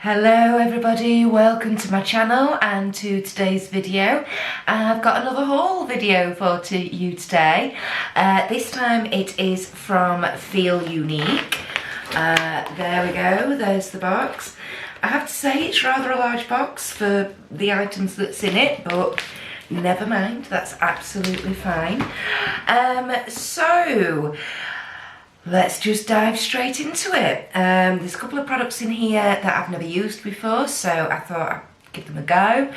Hello everybody, welcome to my channel and to today's video. I've got another haul video for you today. This time it is from Feel Unique. There we go, there's the box. I have to say it's rather a large box for the items that's in it, but never mind, that's absolutely fine. So let's just dive straight into it. There's a couple of products in here that I've never used before, so I thought I'd give them a go.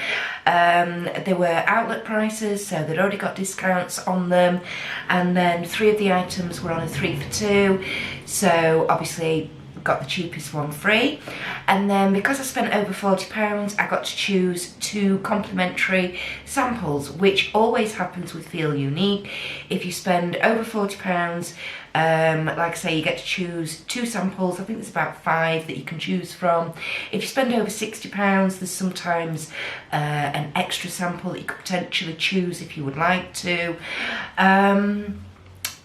They were outlet prices, so they'd already got discounts on them, and then 3 of the items were on a 3 for 2, so obviously got the cheapest one free. And then because I spent over £40, I got to choose 2 complimentary samples, which always happens with Feel Unique. If you spend over £40, like I say, you get to choose 2 samples. I think there's about 5 that you can choose from. If you spend over £60, there's sometimes an extra sample that you could potentially choose if you would like to.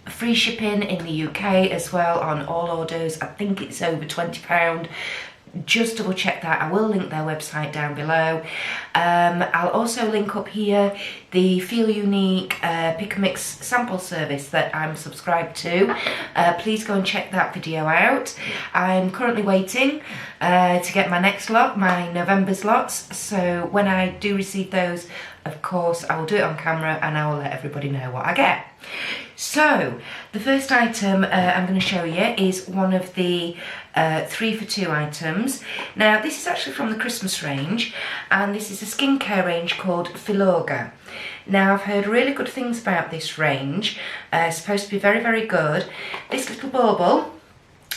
Free shipping in the UK as well on all orders. I think it's over £20. Just double check that. I will link their website down below. I'll also link up here the Feel Unique pick and mix sample service that I'm subscribed to. Please go and check that video out. I'm currently waiting to get my next lot, my November's lots, so when I do receive those, of course I will do it on camera and I will let everybody know what I get. So the first item I'm going to show you is one of the 3 for 2 items. Now this is actually from the Christmas range, and this is a skincare range called Thilaga. Now I've heard really good things about this range. It's supposed to be very, very good. This little bauble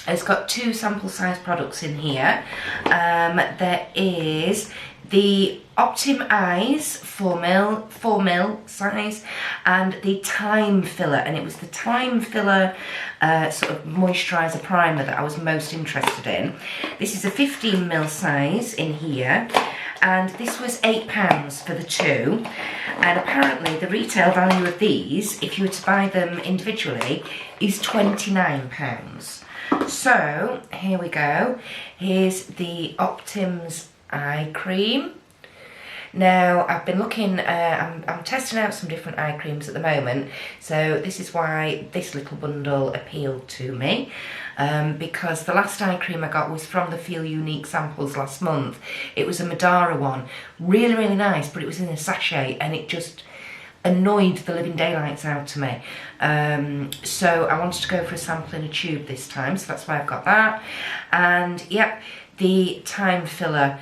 has got 2 sample size products in here. There is the Optim Eyes 4ml size and the Time Filler, and it was the Time Filler sort of moisturiser primer that I was most interested in. This is a 15ml size in here, and this was £8 for the 2, and apparently the retail value of these, if you were to buy them individually, is £29. So here we go. Here's the Optim's eye cream. Now I've been looking, I'm testing out some different eye creams at the moment, so this is why this little bundle appealed to me, because the last eye cream I got was from the Feel Unique samples last month. It was a Madara one, really, really nice, but it was in a sachet and it just annoyed the living daylights out of me. So I wanted to go for a sample in a tube this time, so that's why I've got that. And yep, the Time Filler,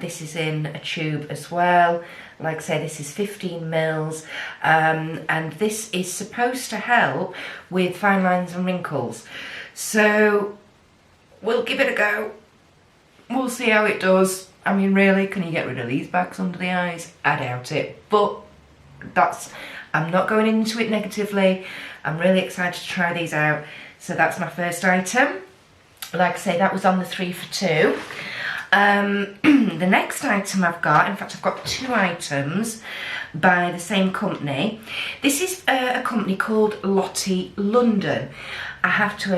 this is in a tube as well. Like I say, this is 15ml, and this is supposed to help with fine lines and wrinkles. So we'll give it a go. We'll see how it does. I mean, really, can you get rid of these bags under the eyes? I doubt it, but I'm not going into it negatively. I'm really excited to try these out. So that's my first item. Like I say, that was on the 3 for 2. The next item I've got, in fact I've got 2 items by the same company. This is a company called Lottie London. I have to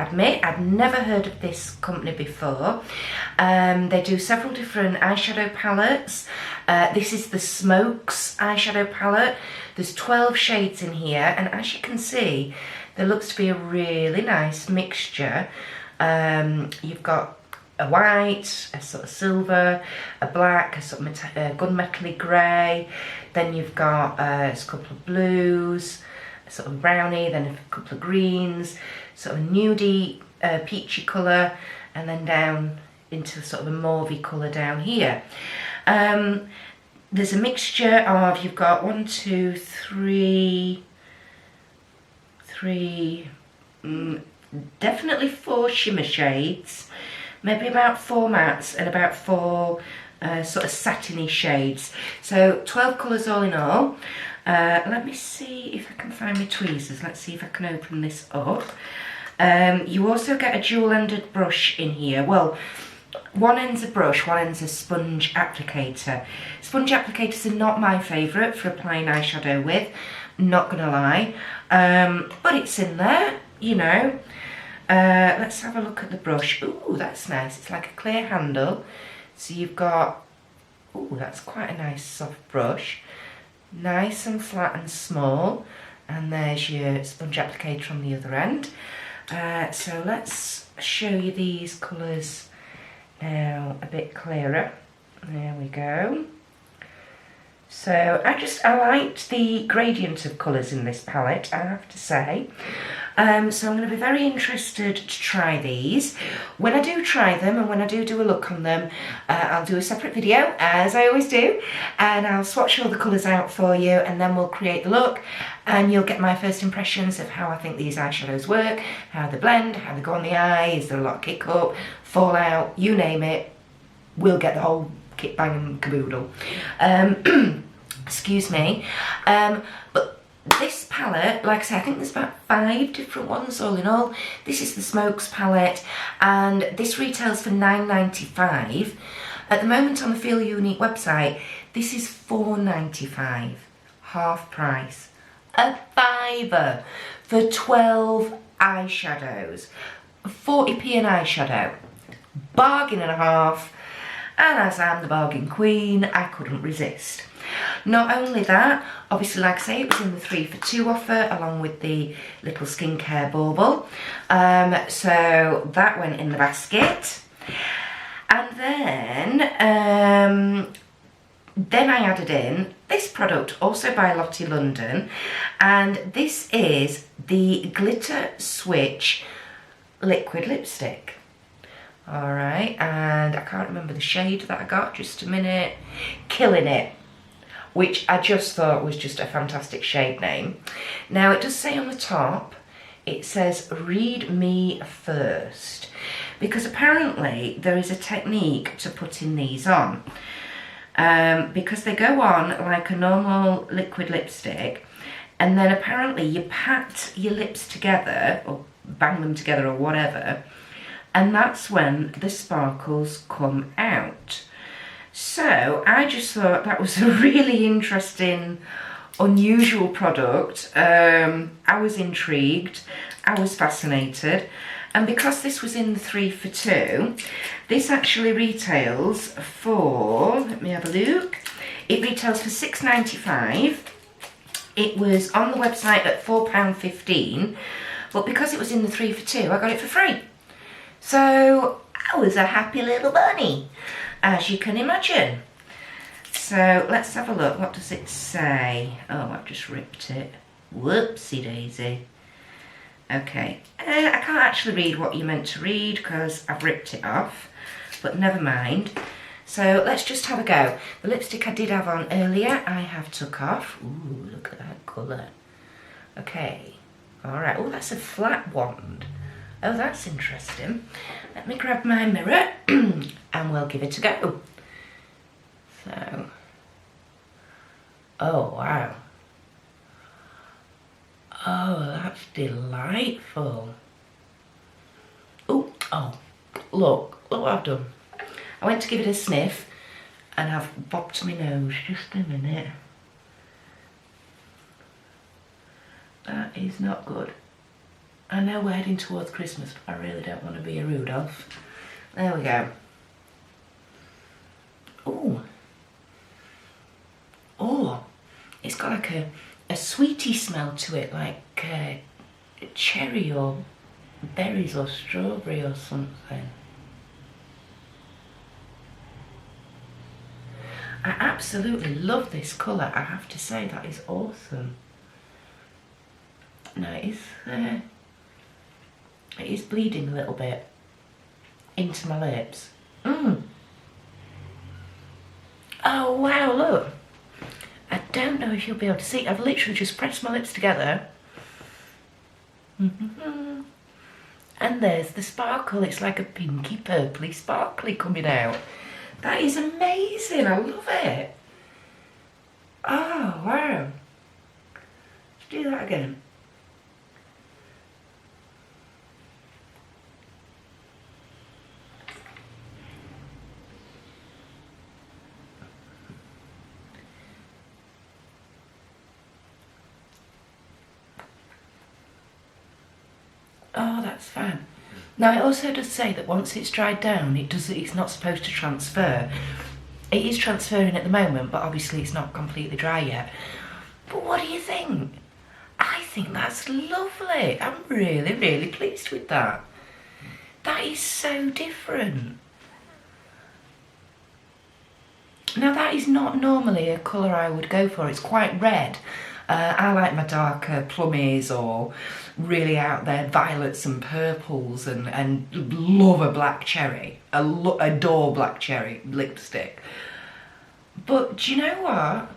admit, I'd never heard of this company before. They do several different eyeshadow palettes. This is the Smokes eyeshadow palette. There's 12 shades in here, and as you can see, there looks to be a really nice mixture. You've got a white, a sort of silver, a black, a sort of gunmetal-y grey, then you've got a couple of blues, a sort of brownie, then a couple of greens, sort of nudie, peachy colour, and then down into sort of a mauvey colour down here. There's a mixture of, you've got 1, 2, 3, definitely 4 shimmer shades, maybe about 4 mattes and about 4 sort of satiny shades. So 12 colours all in all. Let me see if I can find my tweezers. Let's see if I can open this up. You also get a dual-ended brush in here. Well, one end's a brush, one end's a sponge applicator. Sponge applicators are not my favourite for applying eyeshadow with, not gonna lie. But it's in there, you know. Let's have a look at the brush. Ooh, that's nice. It's like a clear handle. So you've got, ooh, that's quite a nice soft brush. Nice and flat and small. And there's your sponge applicator on the other end. So let's show you these colours now a bit clearer. There we go. So I liked the gradient of colours in this palette, I have to say. So I'm going to be very interested to try these. When I do try them and when I do a look on them, I'll do a separate video, as I always do, and I'll swatch all the colours out for you, and then we'll create the look, and you'll get my first impressions of how I think these eyeshadows work, how they blend, how they go on the eye, is there a lot of kick up, fallout, you name it, we'll get the whole kit bang and caboodle. Excuse me. But this palette, like I say, I think there's about 5 different ones all in all. This is the Smokes palette, and this retails for £9.95. At the moment on the Feel Unique website, this is £4.95, half price. A fiver for 12 eyeshadows. 40p an eyeshadow. Bargain and a half. And as I'm the bargain queen, I couldn't resist. Not only that, obviously, like I say, it was in the 3 for 2 offer along with the little skincare bauble. So that went in the basket. And then I added in this product, also by Lottie London, and this is the Glitter Switch liquid lipstick. Alright, and I can't remember the shade that I got, just a minute. Killing It, which I just thought was just a fantastic shade name. Now it does say on the top, it says read me first, because apparently there is a technique to putting these on. Because they go on like a normal liquid lipstick, and then apparently you pat your lips together, or bang them together or whatever, and that's when the sparkles come out. So I just thought that was a really interesting, unusual product. I was intrigued, I was fascinated, and because this was in the 3 for 2, this actually retails for, let me have a look, it retails for £6.95. It was on the website at £4.15, but because it was in the 3 for 2, I got it for free. So I was a happy little bunny, as you can imagine. So let's have a look. What does it say? Oh, I've just ripped it. Whoopsie daisy. Okay, I can't actually read what you're meant to read because I've ripped it off, but never mind. So let's just have a go. The lipstick I did have on earlier, I have took off. Ooh, look at that colour. Okay, all right. Oh, that's a flat wand. Oh, that's interesting. Let me grab my mirror and we'll give it a go. So, oh wow. Oh, that's delightful. Ooh, oh, look what I've done. I went to give it a sniff and I've bopped my nose. Just a minute. That is not good. I know we're heading towards Christmas, but I really don't want to be a Rudolph. There we go. Ooh. Oh, it's got like a sweety smell to it, like cherry or berries or strawberry or something. I absolutely love this colour, I have to say. That is awesome. Now it is bleeding a little bit into my lips. Oh wow, look. I don't know if you'll be able to see. I've literally just pressed my lips together. And there's the sparkle. It's like a pinky purpley sparkly coming out. That is amazing. I love it. Oh wow. Let's do that again. Oh, that's fine. Now it also does say that once it's dried down, it's not supposed to transfer. It is transferring at the moment, but obviously it's not completely dry yet. But what do you think? I think that's lovely. I'm really, really pleased with that. That is so different. Now that is not normally a colour I would go for. It's quite red. I like my darker plummies or really out there violets and purples, and love a black cherry. Adore black cherry lipstick. But do you know what?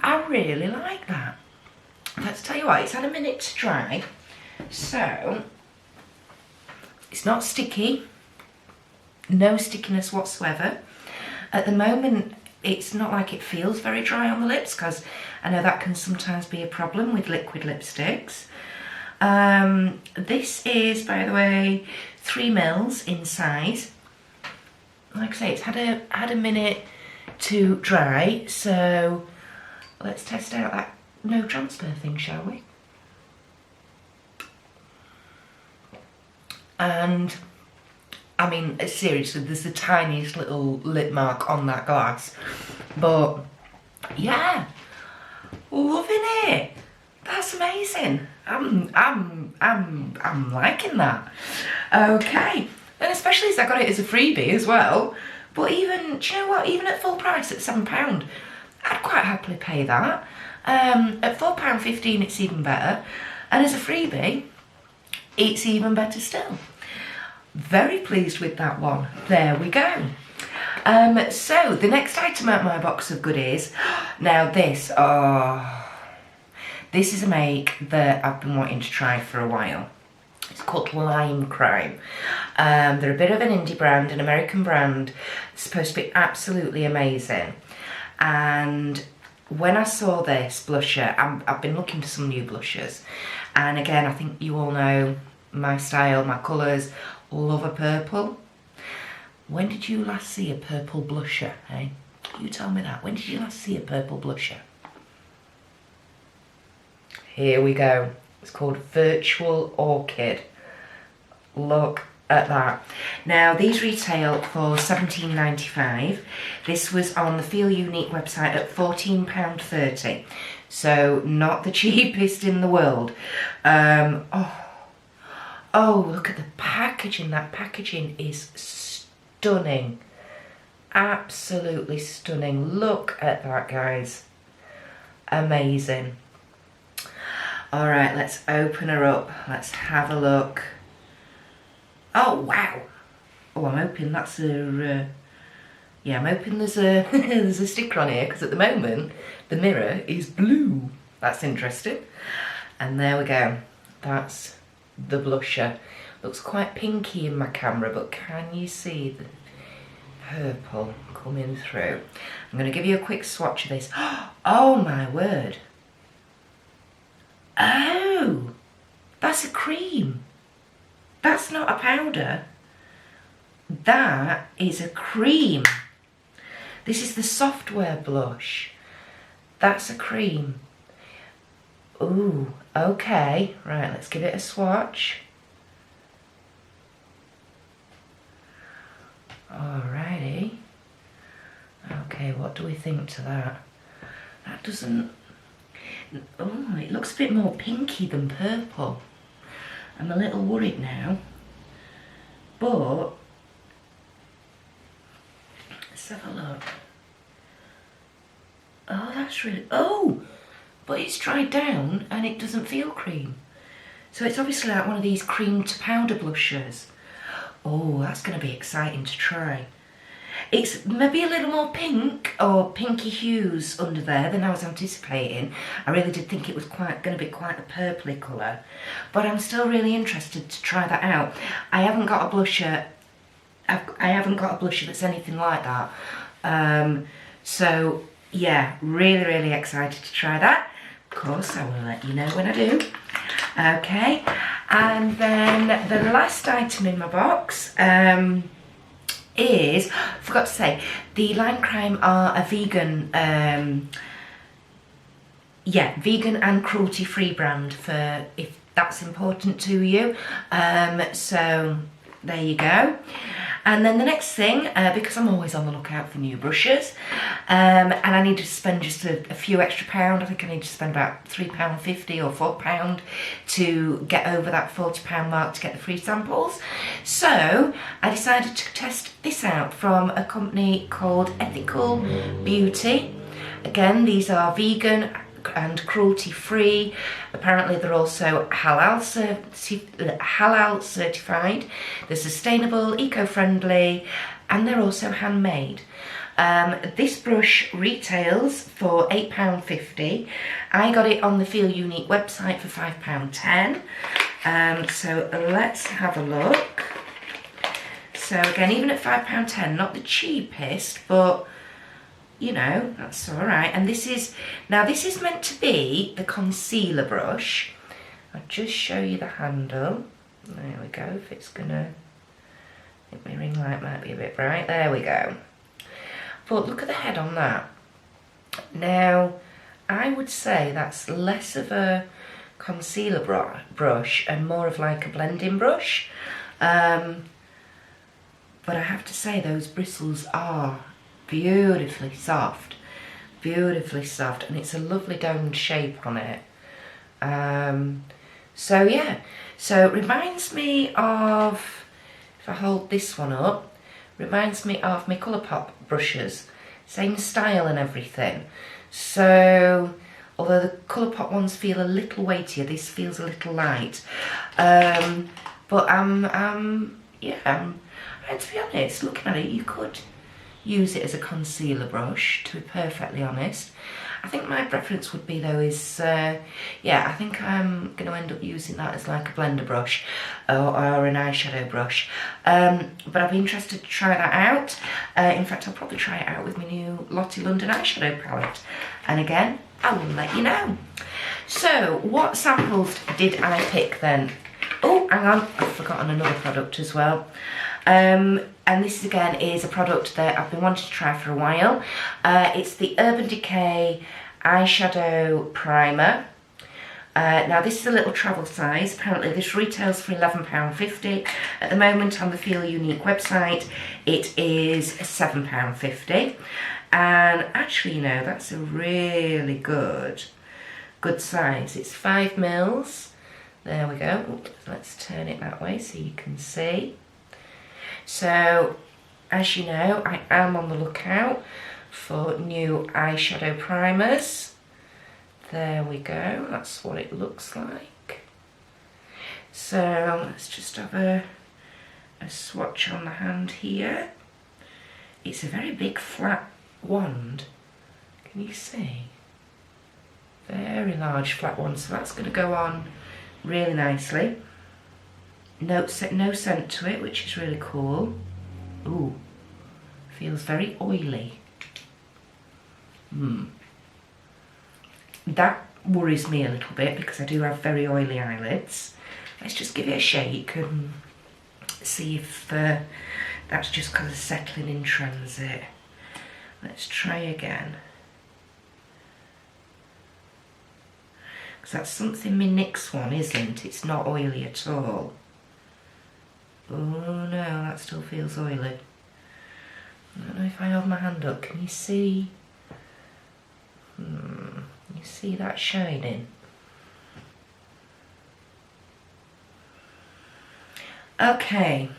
I really like that. Let's tell you what, it's had a minute to dry. So, it's not sticky. No stickiness whatsoever. At the moment, it's not like it feels very dry on the lips, because I know that can sometimes be a problem with liquid lipsticks. This is, by the way, 3 mils in size. Like I say, it's had a minute to dry, so let's test out that no transfer thing, shall we? And I mean, seriously, there's the tiniest little lip mark on that glass, but yeah, loving it. That's amazing. I'm liking that. Okay, and especially as I got it as a freebie as well. But even, do you know what? Even at full price at £7, I'd quite happily pay that. At £4.15, it's even better, and as a freebie, it's even better still. Very pleased with that one. There we go. So the next item out of my box of goodies. Now this is a make that I've been wanting to try for a while. It's called Lime Crime. They're a bit of an indie brand, an American brand. It's supposed to be absolutely amazing. And when I saw this blusher, I've been looking for some new blushers. And again, I think you all know my style, my colours. Love a purple. When did you last see a purple blusher, eh? You tell me that. When did you last see a purple blusher? Here we go. It's called Virtual Orchid. Look at that. Now, these retail for £17.95. This was on the Feel Unique website at £14.30. So, not the cheapest in the world. Oh, look at the packaging. That packaging is stunning. Absolutely stunning. Look at that, guys. Amazing. All right, let's open her up. Let's have a look. Oh, wow. Oh, I'm hoping that's a... yeah, I'm hoping there's a, there's a sticker on here, because at the moment, the mirror is blue. That's interesting. And there we go. That's the blusher. Looks quite pinky in my camera, but can you see the purple coming through? I'm going to give you a quick swatch of this. Oh my word. Oh, that's a cream. That's not a powder. That is a cream. This is the software blush. That's a cream. Ooh, okay. Right, let's give it a swatch. Alrighty. Okay, what do we think to that? That doesn't... Oh, it looks a bit more pinky than purple. I'm a little worried now. But... let's have a look. Oh, that's really... Oh! But it's dried down and it doesn't feel cream. So it's obviously like one of these cream to powder blushers. Oh, that's going to be exciting to try. It's maybe a little more pink or pinky hues under there than I was anticipating. I really did think it was going to be quite a purpley colour. But I'm still really interested to try that out. I haven't got a blusher. I haven't got a blusher that's anything like that. So yeah, really, really excited to try that. Of course, I will let you know when I do. Okay, and then the last item in my box is, I forgot to say, the Lime Crime are a vegan, vegan and cruelty-free brand for if that's important to you. So there you go. And then the next thing, because I'm always on the lookout for new brushes, and I need to spend just a few extra pound. I think I need to spend about £3.50 or £4 to get over that £40 mark to get the free samples. So I decided to test this out from a company called Ethical Beauty. Again, these are vegan and cruelty-free. Apparently they're also halal certified. They're sustainable, eco-friendly, and they're also handmade. This brush retails for £8.50. I got it on the Feel Unique website for £5.10. So let's have a look. So again, even at £5.10, not the cheapest, but you know, that's all right. And this is meant to be the concealer brush. I'll just show you the handle. There we go. If it's gonna, I think my ring light might be a bit bright. There we go. But look at the head on that. Now, I would say that's less of a concealer brush and more of like a blending brush. But I have to say those bristles are beautifully soft, and it's a lovely domed shape on it. So yeah, so it reminds me of, if I hold this one up, reminds me of my Colourpop brushes, same style and everything. So although the Colourpop ones feel a little weightier, this feels a little light. But and to be honest, looking at it, you could use it as a concealer brush, to be perfectly honest. I think my preference would be though is, yeah, I think I'm going to end up using that as like a blender brush or an eyeshadow brush. But I'll be interested to try that out. In fact, I'll probably try it out with my new Lottie London eyeshadow palette. And again, I will let you know. So, what samples did I pick then? Oh, hang on, I've forgotten another product as well. And this again is a product that I've been wanting to try for a while. It's the Urban Decay Eyeshadow Primer. Now this is a little travel size. Apparently this retails for £11.50. At the moment on the Feel Unique website it is £7.50. And actually, you know, that's a really good size. It's 5 mils. There we go. Oops, let's turn it that way so you can see. So, as you know, I am on the lookout for new eyeshadow primers. There we go, that's what it looks like. So, let's just have a swatch on the hand here. It's a very big flat wand. Can you see? Very large flat wand, so that's going to go on really nicely. No scent to it, which is really cool. Ooh, feels very oily. That worries me a little bit because I do have very oily eyelids. Let's just give it a shake and see if that's just because of settling in transit. Let's try again. Because that's something my NYX one isn't. It's not oily at all. Oh no, that still feels oily. I don't know if I hold my hand up. Can you see? You see that shining? Okay.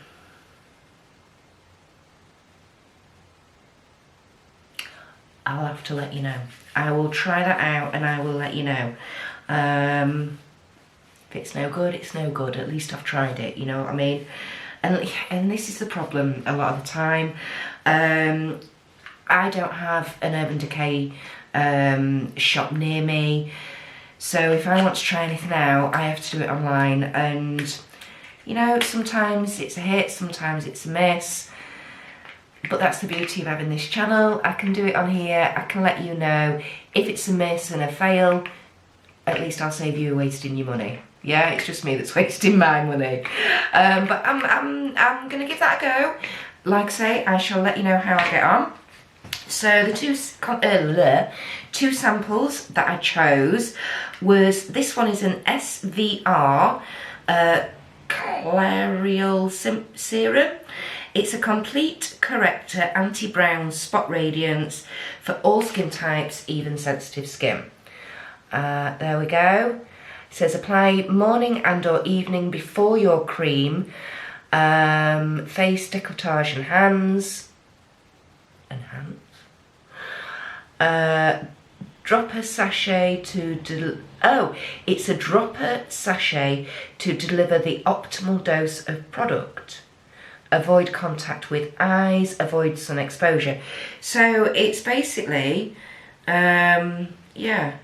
I'll have to let you know. I will try that out and I will let you know. If it's no good, it's no good. At least I've tried it, you know what I mean? And this is the problem a lot of the time. I don't have an Urban Decay shop near me. So if I want to try anything out, I have to do it online. And, you know, sometimes it's a hit, sometimes it's a miss. But that's the beauty of having this channel. I can do it on here. I can let you know if it's a miss and a fail. At least I'll save you wasting your money. Yeah, it's just me that's wasting my money. But I'm gonna give that a go. Like I say, I shall let you know how I get on. So the two samples that I chose was, this one is an SVR Clarial Serum. It's a complete corrector anti-brown spot radiance for all skin types, even sensitive skin. There we go. It says apply morning and or evening before your cream. Face, decolletage and hands. Dropper sachet to it's a dropper sachet to deliver the optimal dose of product. Avoid contact with eyes, avoid sun exposure. So it's basically yeah,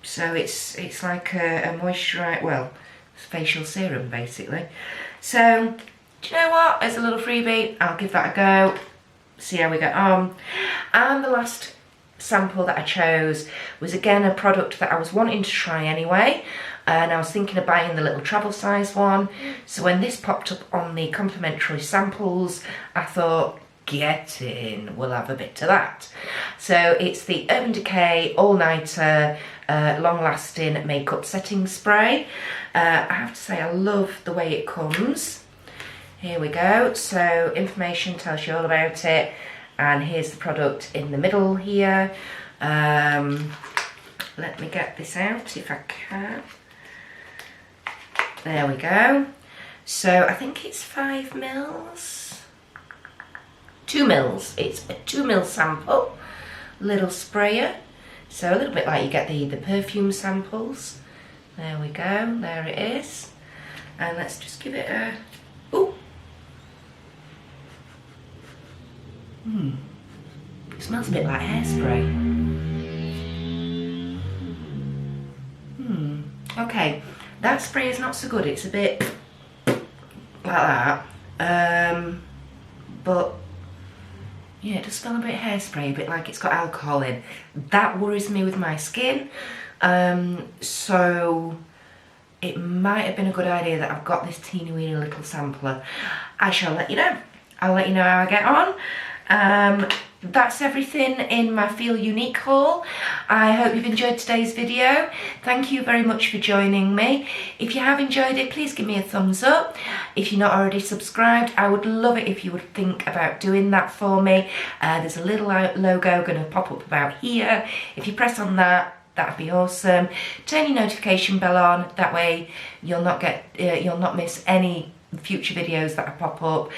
so it's like a moisturiser, well, facial serum basically. So do you know what, as a little freebie, I'll give that a go, see how we get on. And the last sample that I chose was again a product that I was wanting to try anyway, and I was thinking of buying the little travel size one. So when this popped up on the complimentary samples, I thought, get in, we'll have a bit of that. So it's the Urban Decay All Nighter Long Lasting Makeup Setting Spray. I have to say I love the way it comes. Here we go, so information tells you all about it, and here's the product in the middle here. Let me get this out if I can. There we go. So I think it's 5 mils. 2 mils. It's a 2 mil sample. Little sprayer. So a little bit like you get the perfume samples. There we go. There it is. And let's just give it a... Ooh. It smells a bit like hairspray. Okay, that spray is not so good. It's a bit like that. But yeah, it does smell a bit hairspray, a bit like it's got alcohol in. That worries me with my skin. So it might have been a good idea that I've got this teeny weeny little sampler. I shall let you know. I'll let you know how I get on. That's everything in my Feel Unique haul. I hope you've enjoyed today's video. Thank you very much for joining me. If you have enjoyed it, please give me a thumbs up. If you're not already subscribed, I would love it if you would think about doing that for me. There's a little logo going to pop up about here. If you press on that, that'd be awesome. Turn your notification bell on, that way you'll not miss any future videos that I pop up.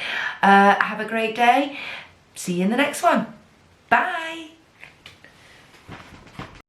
Have a great day. See you in the next one. Bye.